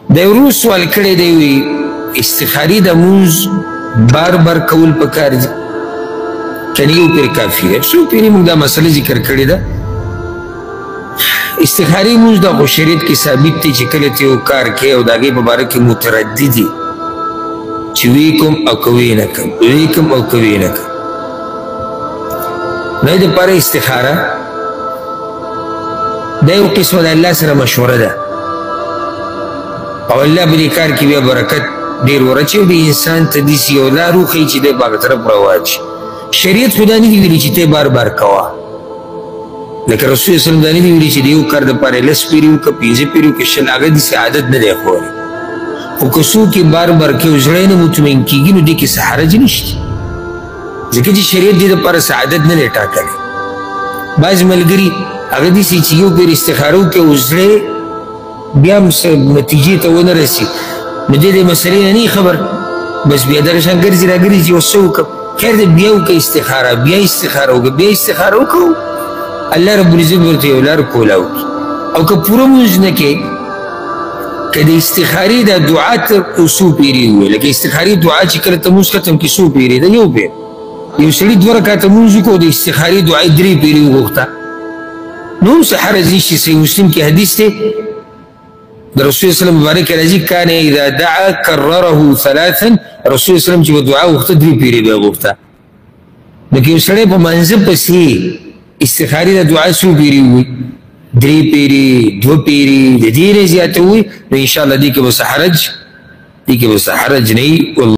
د ورو سوال کړی دی وی استخاري د مونځ بار بار کول پکار دي کنه یو پیر کافي دی څو پیرې موږ دا مسله ذکر کړې ده استخاري مونځ د خو شریعت کې ثابت دی چې کله ته یو کار کوې او د هغې په باره کې مترددي چې وی کوم او که وی نه کوم وی کوم او که وی نه کوم نو یې دپاره استخاره دا یو قسمه د الله سره مشوره ده او الله په دې کار کې بیا برکت ډېر ورچوي او د انسان ته داسې یو لار وښیي چې دی په هغه طرف روان شي شریعت خو دا نه دي ویلي چې ته بار بار کوه لکه رسول صلی الله علیه وسلم دا نه دي ویلي چې د یو کار دپاره 10 پیرې وکړه 15 پیرې وکړه 20 هغه داسې عادت نه دی ښولی خو که څوک یې بار بار کوي او زړه یې نه مطمئن کېږي نو دې کې څه حرج نشته ځکه چې شریعت دې دپاره څه عادت نه دی ټاکلی بعض ملګري هغه داسې چې یو پیر استخاره وکړي او زړه بیا هم نتیجې ته ونه رسي نو دې مسلې نه نه خبر بس بیا دغه شان ګرځي راګرځي اوس څه وکړم خیر دی بیا وکړه استخاره بیا استخاره وکړه بیا استخاره وکړو الله رب العزت ورته یو لار کولا وکړي او که پوره مونځ نه کوې که د استخارې دا دعا ته څو پیرې ووایي لکه استخارې دعا چې کله ته مونځ ختم کړي څو پیرې ده یو پیر یو سړي 2 رکعته مونځ وکړو د استخارې دعا یې 3 پیرې وغوښته نو هم څه حرج نشته صحیح مسلم کې حدیث دی د رسول صلی الله مبارک راځي کان اذا دعا کرره 3 رسول صلی چې دعا وغوښته 3 پیرې به غوښته لکه یو سړی په منځه پسې استخارې د دعا څو پیرې ووایي 3 پیرې 2 پیرې د دې نه زیاته ووایي نو انشاءالله دې کې به څه حرج نه وي